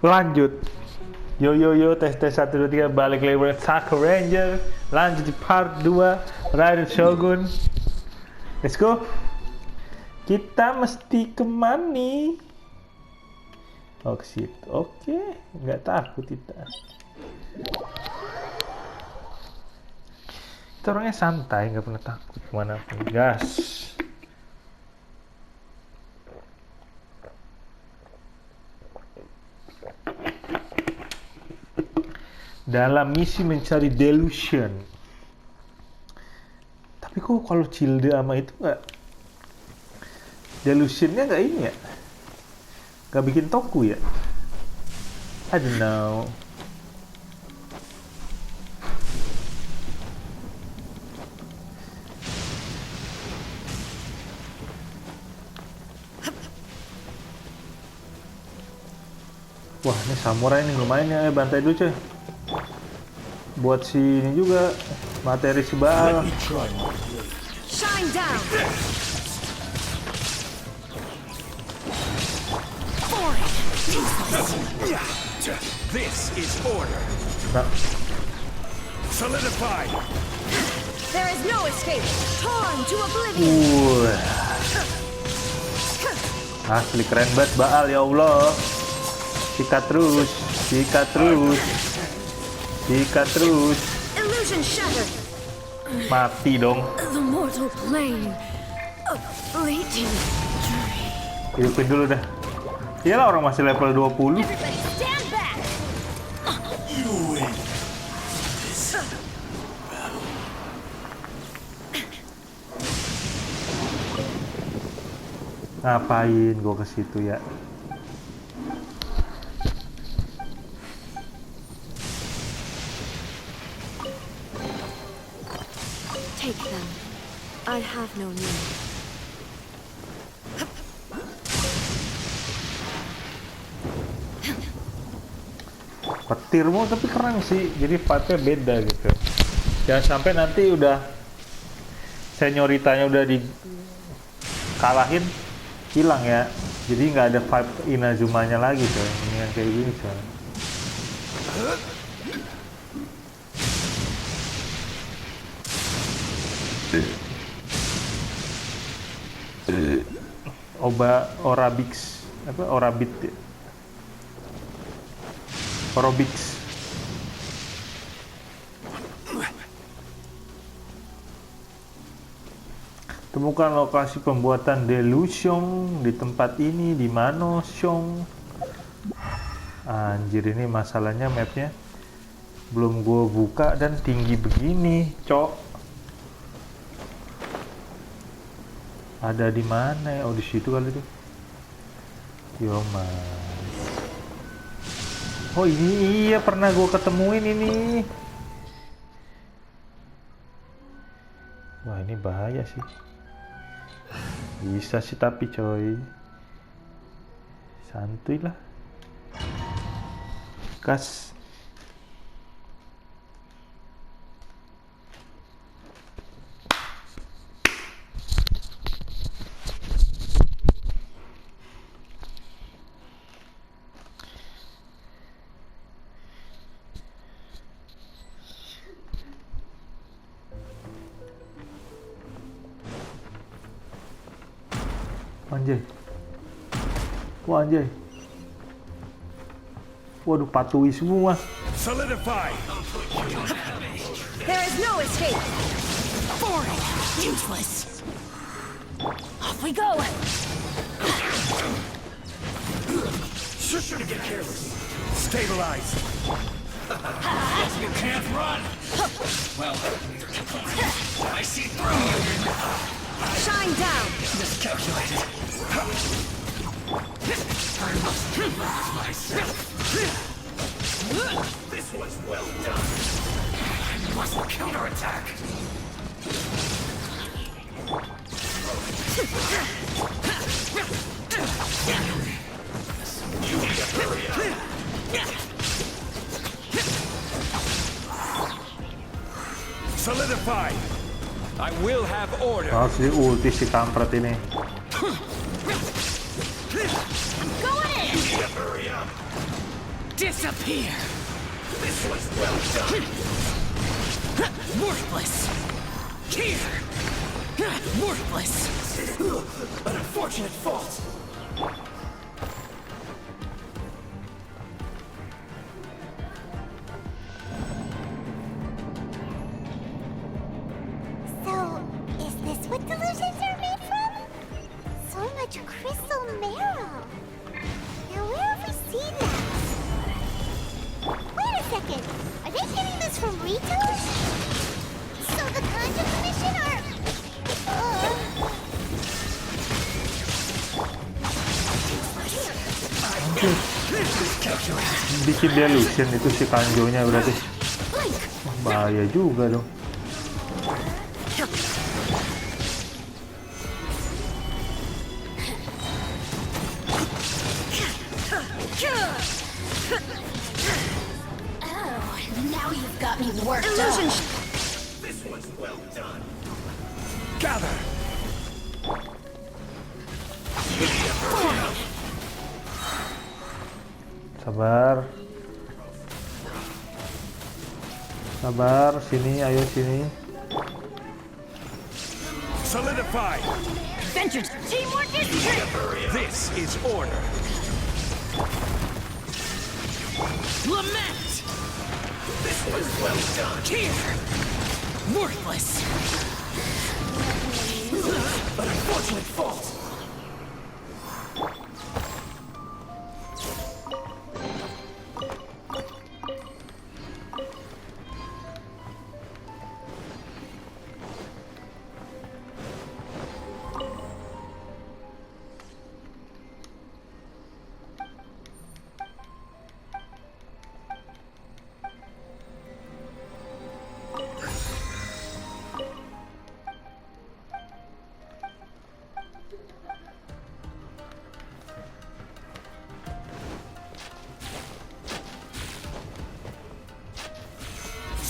Lanjut. Yo yo yo, tes 1 2 3, balik lagi buat TAKO Ranger. Lanjut di part 2 Raiden Shogun. Let's go. Kita mesti kemana nih? Oh, ke situ. Oke, nggak takut kita. Kita orangnya santai, nggak pernah takut kemana pun. Gas. Dalam misi mencari delusion. Tapi kok kalau Cilde sama itu nggak, delusionnya nggak ini ya, nggak bikin toku ya? I don't know. Wah, ini samurai ini lumayan ya, bantai dulu coy. Buat si ini juga materi si Baal. Shine down. This is order. Nah. Solidify. There is no escape. Torn to oblivion. Asli keren banget Baal, ya Allah. Sikat terus, sikat terus. Sikat terus. Illusion shattered. Mati dong. The mortal plane of fleeting dream. Hidupin dulu dah. Iyalah orang masih level 20. Everybody stand back. You win. Ngapain gua ke situ ya? Take them. I have no need. Petirmu tapi keren sih, jadi fightnya beda gitu. Jangan sampai nanti udah senyoritanya udah dikalahin, hilang ya. Jadi nggak ada vibe Inazumanya lagi coy. Ini yang kayak gini coy. Orabix apa Orabit ya? Orobix. Temukan lokasi pembuatan delusion di tempat ini, di mana Shong. Anjir, ini masalahnya mapnya belum gue buka dan tinggi begini, cok. Ada di mana ya? Oh, di situ kali itu. Yo mas. Oh ini iya pernah gue ketemuin ini. Wah ini bahaya sih. Bisa sih tapi coy. Santuy lah. Gas. Anjay. Wah anjay. Waduh patui semua. Solidify. There is no escape. Foreign, useless. Off we go. Shouldn't get careless. Stabilize. You can't run. Well, I see through you. Shine down. Miscalculated. I must relax myself. This was well done. I must counterattack. You need to hurry up. Solidify. I will have order. Harus di ulti si kampret ini. Go in. You need to hurry up. Disappear. This was well done. Worthless. Here. Worthless. An unfortunate fault. So, is this what delusions are made from? So much crystal marrow. Now where have we seen that? Wait a second. Are they getting this from Rito? So the Ganja Commission are... Bikin dia illusion itu si Kanjonya berarti. Wah, bahaya juga dong. Now you've got me worked up. This was well done. Gather. Sabar. Sabar, sini, ayo sini. Solidify. Vengeance. Teamwork is great. This is order. Lament. This was well done. Here. Worthless. An unfortunate fault.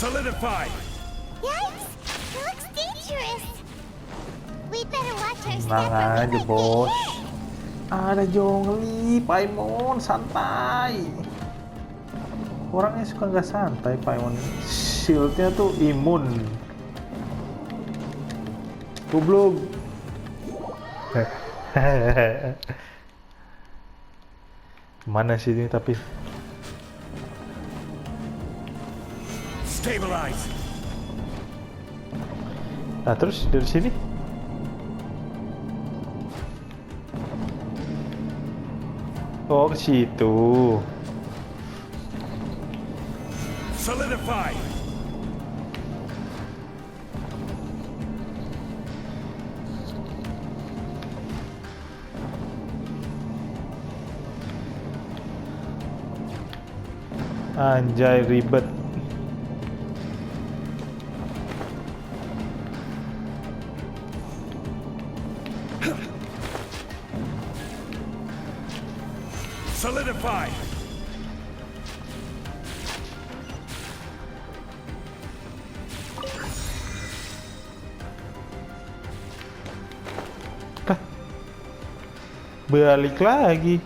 Solidify. Yikes! It looks dangerous. We'd better watch our step Tenang or we aja, might bos. get hurt. Ada Zhongli, Paimon, santai. Orangnya suka nggak santai, Paimon. Shieldnya tuh imun. Goblok. Mana sih ini tapi? Stabilize. Nah terus dari sini? Oh ke situ. Solidify. Anjay ribet. Solidify. Balik lagi.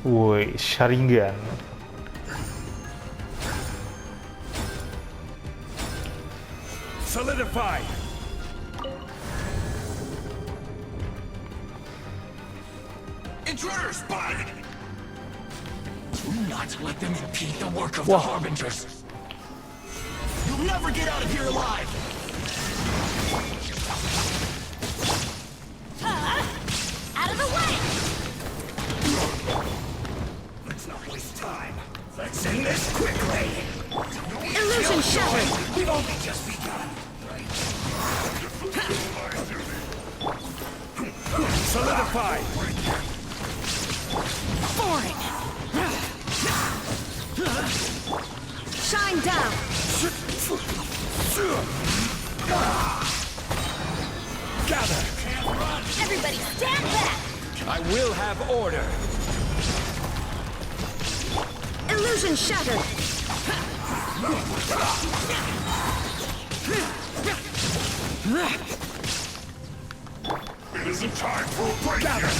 Woi, Sharingan. Solidify. Intruder spotted. Do not let them impede the work of the Harbingers. You'll never get out of here alive. Out of the way. Let's not waste time. Let's end this quickly. Illusion shattered. We've only just begun. Solidify. Boring. Shine down. Gather. Everybody stand back. I will have order. Illusion shattered. It isn't time for a break. Gather.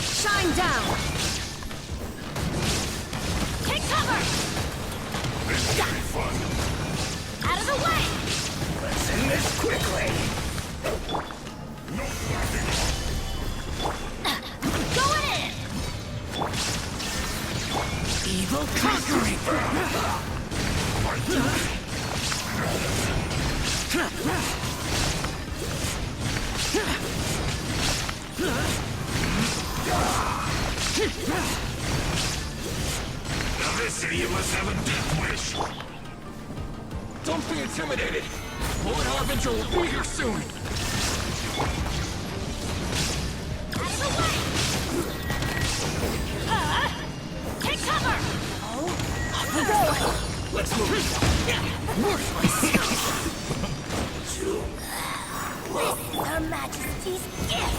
Shine down. will conquer it! Now this idiot must have a death wish! Don't be intimidated! Lord Harbinger will be here soon! Take cover! Let's move! Her Majesty's gift!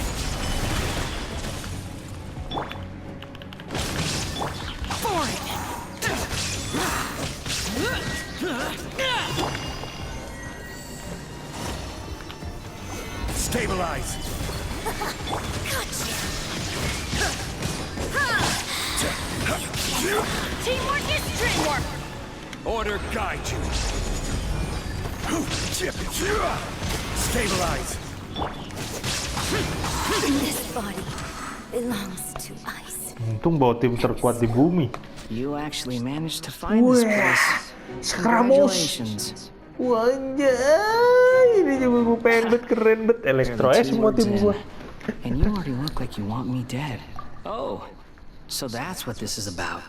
For it! Stabilize! Teamwork is strength! Order guide you! Stabilize! This body belongs to ice. Untung bawa tim terkuat di bumi. You actually managed to find this place. Congratulations. Wajah, ini juga gue pengen bet, keren bet. Elektro You're ya the semua two tim words gue. in, and you already look like you want me dead. Oh, so that's what this is about.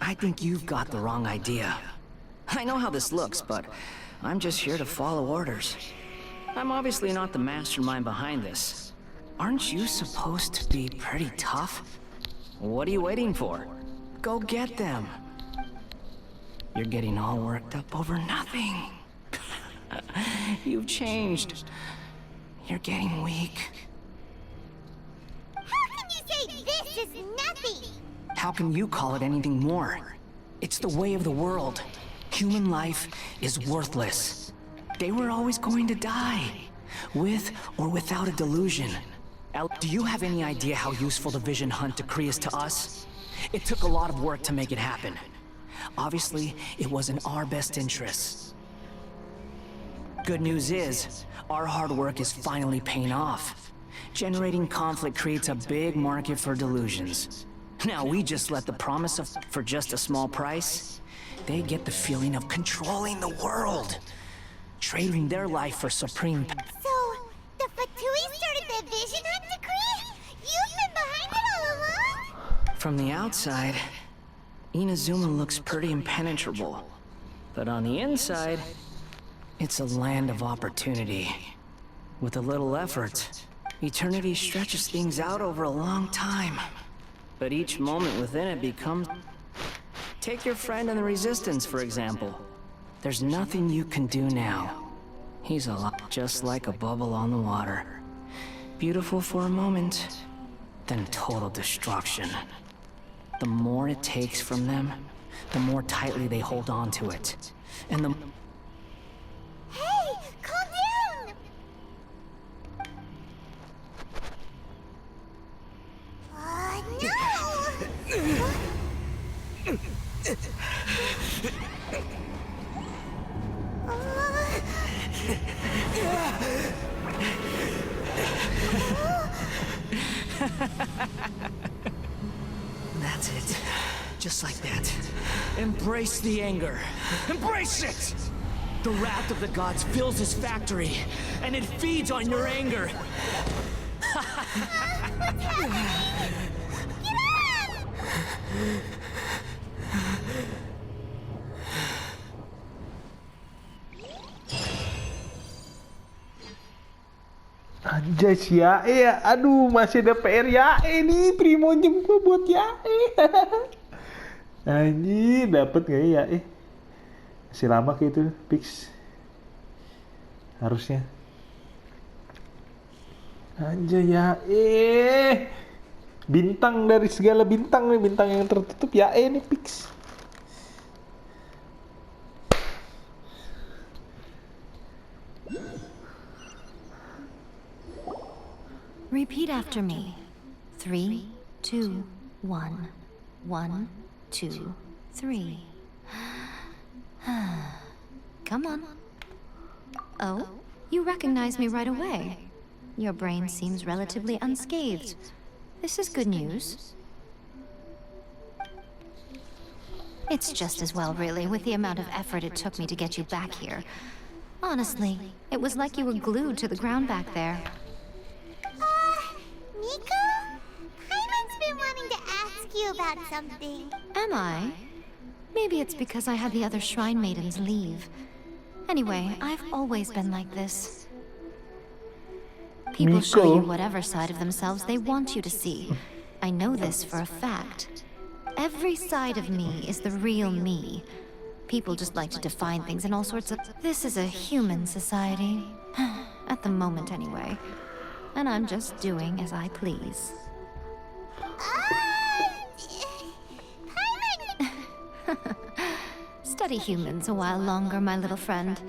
I think you've got the wrong idea. I know how this looks, but I'm just here to follow orders. I'm obviously not the mastermind behind this. Aren't you supposed to be pretty tough? What are you waiting for? Go get them. You're getting all worked up over nothing. You've changed. You're getting weak. How can you say this is nothing? How can you call it anything more? It's the way of the world. Human life is worthless. They were always going to die, with or without a delusion. Do you have any idea how useful the Vision Hunt decree is to us? It took a lot of work to make it happen. Obviously, it was in our best interests. Good news is, our hard work is finally paying off. Generating conflict creates a big market for delusions. Now we just let the promise of for just a small price, they get the feeling of controlling the world. Trading their life for supreme So, the Fatui started the Vision Hunt decree? You've been behind it all along? From the outside, Inazuma looks pretty impenetrable. But on the inside, it's a land of opportunity. With a little effort, eternity stretches things out over a long time. But each moment within it becomes... Take your friend in the Resistance, for example. There's nothing you can do now. He's a lot just like a bubble on the water. Beautiful for a moment, then total destruction. The more it takes from them, the more tightly they hold on to it. And the... Hey, calm down! No! That's it. Just like that. Embrace the anger. Embrace it! The wrath of the gods fills this factory, and it feeds on your anger. Anjay si Yae ya, aduh masih ada PR Yae nih, Primo jemput buat Yae. Anjir, dapet gak ya Yae? Masih lama kayak itu, fix. Harusnya. Anjay Yae. Bintang dari segala bintang nih, bintang yang tertutup Yae nih fix. Repeat after me. 3, 2, 1. 1, 2, 3. Come on. Oh, you recognize me right away. Your brain seems relatively unscathed. This is good news. It's just as well, really, with the amount of effort it took me to get you back here. Honestly, it was like you were glued to the ground back there. Nico? Paimon's been wanting to ask you about something. Am I? Maybe it's because I had the other Shrine Maidens leave. Anyway, I've always been like this. People show you whatever side of themselves they want you to see. I know this for a fact. Every side of me is the real me. People just like to define things in all sorts of... This is a human society. At the moment, anyway. And I'm just doing as I please. Paimon! Study humans a while longer, my little friend.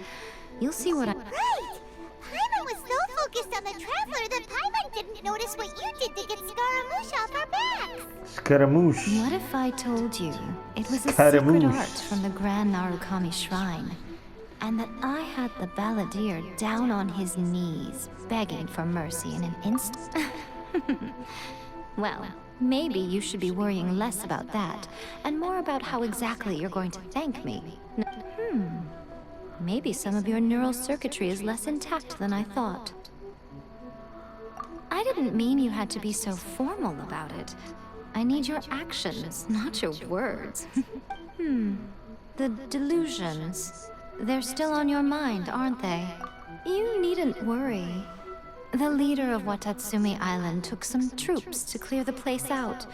You'll see what I... Right! Paimon was so focused on the Traveler that Paimon didn't notice what you did to get Scaramouche off our backs. Scaramouche. What if I told you it was a Scaramouche. secret art from the Grand Narukami Shrine, and that I had the balladeer down on his knees, begging for mercy in an instant? Well, maybe you should be worrying less about that, and more about how exactly you're going to thank me. Maybe some of your neural circuitry is less intact than I thought. I didn't mean you had to be so formal about it. I need your actions, not your words. The delusions. They're still on your mind, aren't they? You needn't worry. The leader of Watatsumi Island took some troops to clear the place out.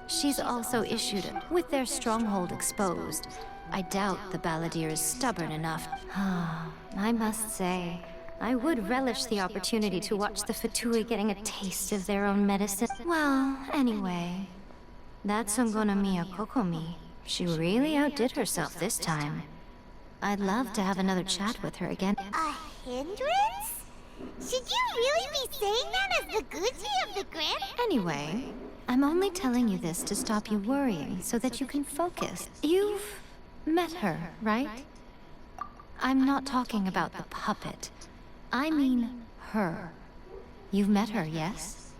She's also issued it, with their stronghold exposed. I doubt the balladeer is stubborn enough. I must say, I would relish the opportunity to watch the Fatui getting a taste of their own medicine. Well, anyway, that Songonomiya Kokomi, she really outdid herself this time. I'd love to have another chat with her again. A hindrance? Should you really be saying that as the Gucci of the Grand? Anyway, I'm only telling you this to stop you worrying so that you can focus. You've met her, right? I'm not talking about the puppet. I mean her. You've met her, yes?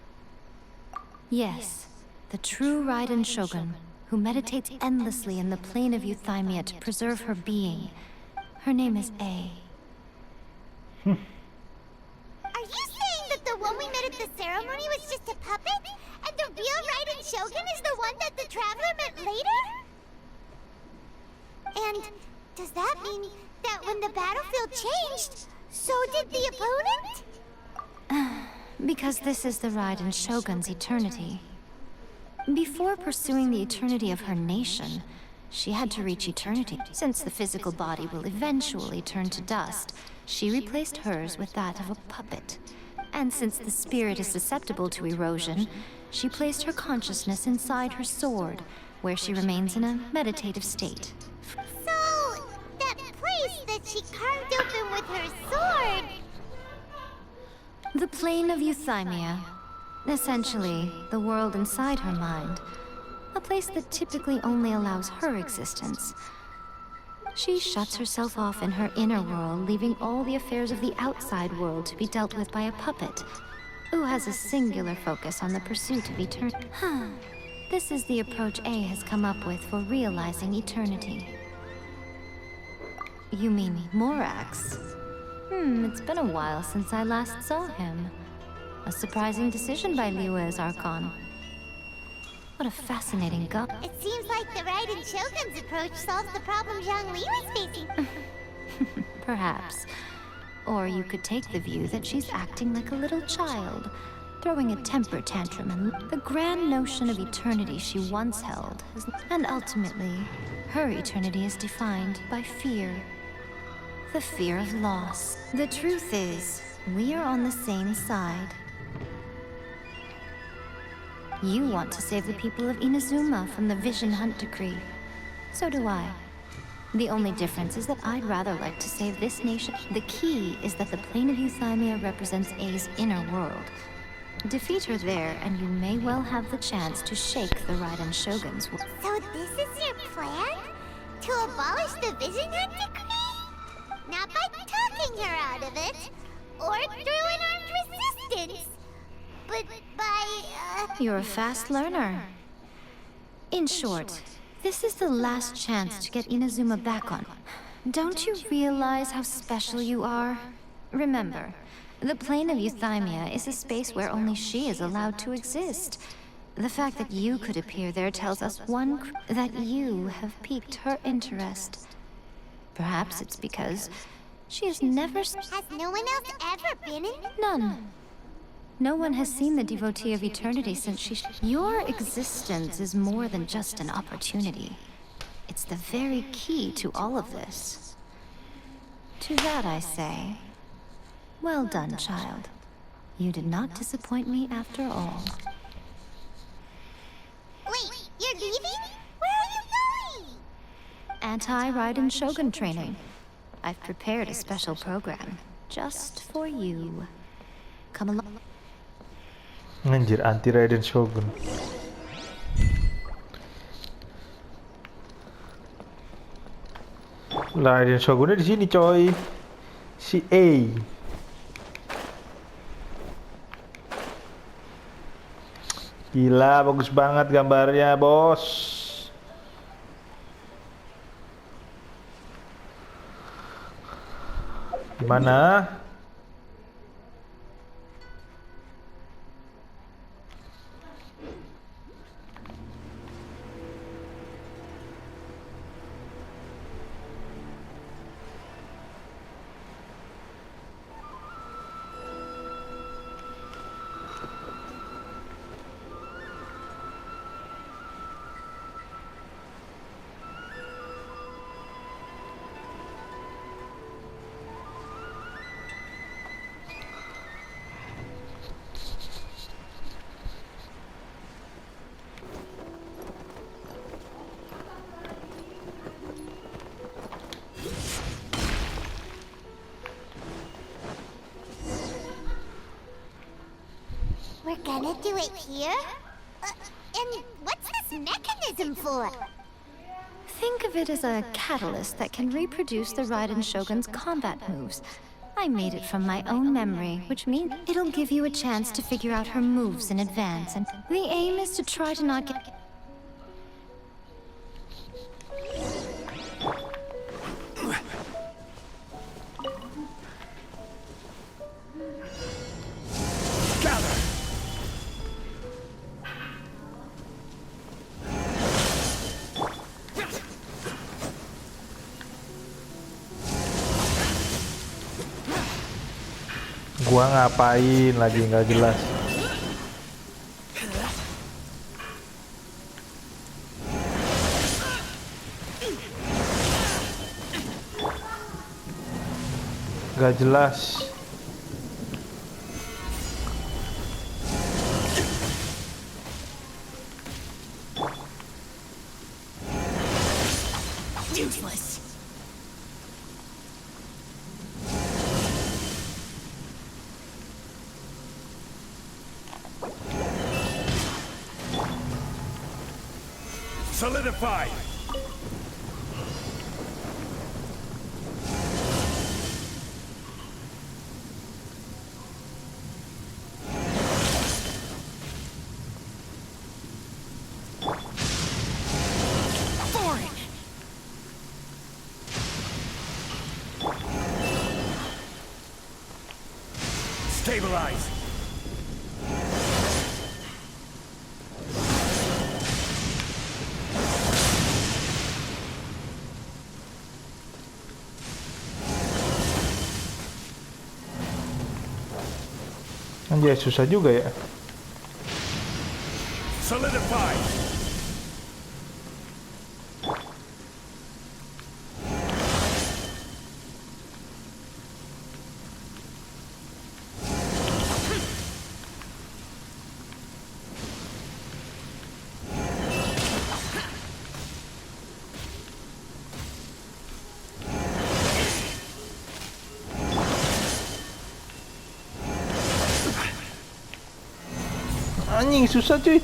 Yes, the true Raiden Shogun, who meditates endlessly in the plane of Euthymia to preserve her being. Her name is A. Are you saying that the one we met at the ceremony was just a puppet? And the real Raiden Shogun is the one that the Traveler met later? And does that mean that when the battlefield changed, so did the opponent? Because this is the Raiden Shogun's eternity. Before pursuing the eternity of her nation, she had to reach eternity. Since the physical body will eventually turn to dust, she replaced hers with that of a puppet. And since the spirit is susceptible to erosion, she placed her consciousness inside her sword, where she remains in a meditative state. So, that place that she carved open with her sword... The plane of Euthymia. Essentially, the world inside her mind. A place that typically only allows her existence. She shuts herself off in her inner world, leaving all the affairs of the outside world to be dealt with by a puppet, who has a singular focus on the pursuit of eternity. This is the approach A has come up with for realizing eternity. You mean Morax? It's been a while since I last saw him. A surprising decision by Liyue's archon. What a fascinating guy. It seems like the Raiden Shogun's approach solves the problem Zhang Li was facing. Perhaps. Or you could take the view that she's acting like a little child, throwing a temper tantrum and the grand notion of eternity she once held. And ultimately, her eternity is defined by fear. The fear of loss. The truth is, we are on the same side. You want to save the people of Inazuma from the Vision Hunt decree. So do I. The only difference is that I'd rather like to save this nation. The key is that the plane of Euthymia represents A's inner world. Defeat her there, and you may well have the chance to shake the Raiden Shogun's world. So this is your plan? To abolish the Vision Hunt decree? Not by talking her out of it, or through an armed resistance, but by, You're a fast learner. In short, This is the last chance to get Inazuma back on. Don't you realize how special you are? Remember, the plane of Euthymia is a space where only she is allowed to exist. The fact that you could appear there tells us that you have piqued her interest. Perhaps it's because she has never... Has no one else ever been in? None. No one has seen the devotee of eternity since she... Your existence is more than just an opportunity. It's the very key to all of this. To that I say, well done, child. You did not disappoint me after all. Wait, you're leaving? Where are you going? Anti-Raiden Shogun training. I've prepared a special program just for you. Come along. Anjir, anti Raiden Shogun. Raiden Shogunnya di sini, coy. Si A. Gila, bagus banget gambarnya, bos. Gimana? We're gonna do it here? And what's this mechanism for? Think of it as a catalyst that can reproduce the Raiden Shogun's combat moves. I made it from my own memory, which means it'll give you a chance to figure out her moves in advance, and the aim is to try to not get... Gua ngapain lagi nggak jelas. Nggak jelas. Useless. Solidify! Foreign. Stabilize! Anjir, susah juga ya. Solidify! Anjing, susah cuy.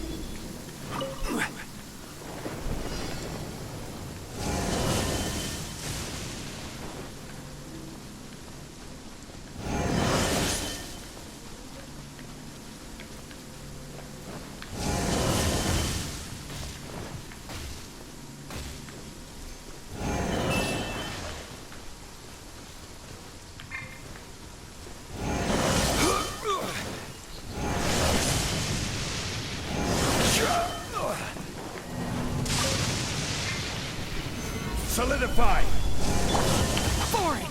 Solidify. Boring.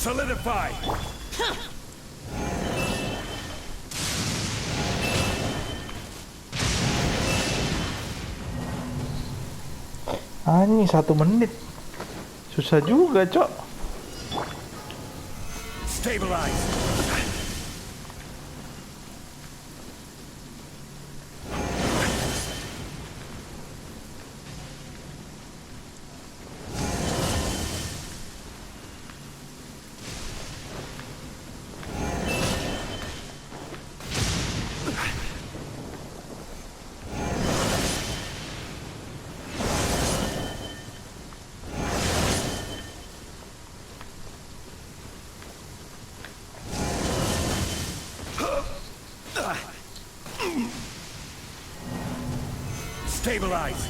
Solidify. Anjing 1 menit. Susah juga, Cok. Stabilize. Stabilize.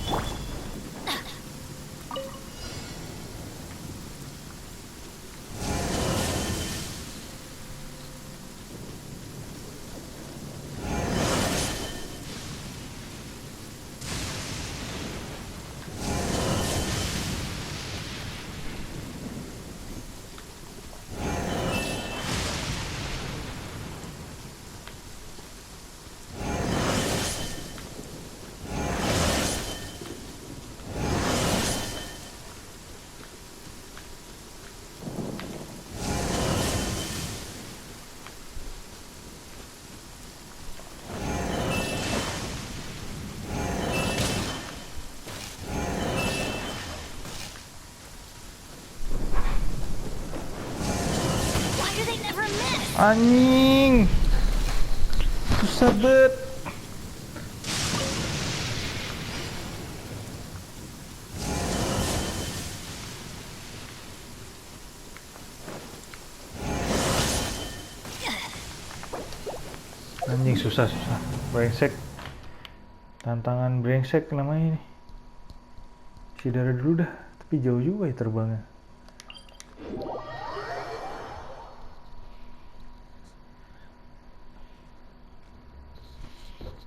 Why do they never miss? Anjing. Susah bet. Anjing susah. Brengsek. Tantangan brengsek namanya ini. Si darah dulu dah, tapi jauh juga ya terbangnya.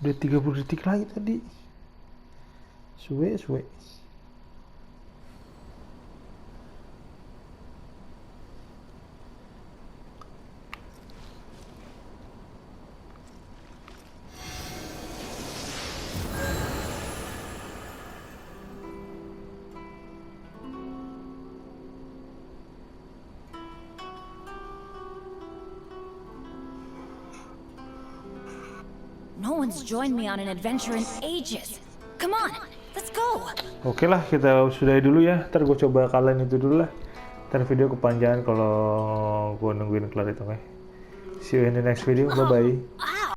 Udah 30 detik lagi tadi. Suwe. No one's joined me on an adventure in ages. Come on, let's go. Oke lah, kita sudahi dulu ya. Ntar gue coba kalian itu dulu lah. Ntar video kepanjangan kalau gue nungguin kelar itu, oke? See you in the next video. Bye bye.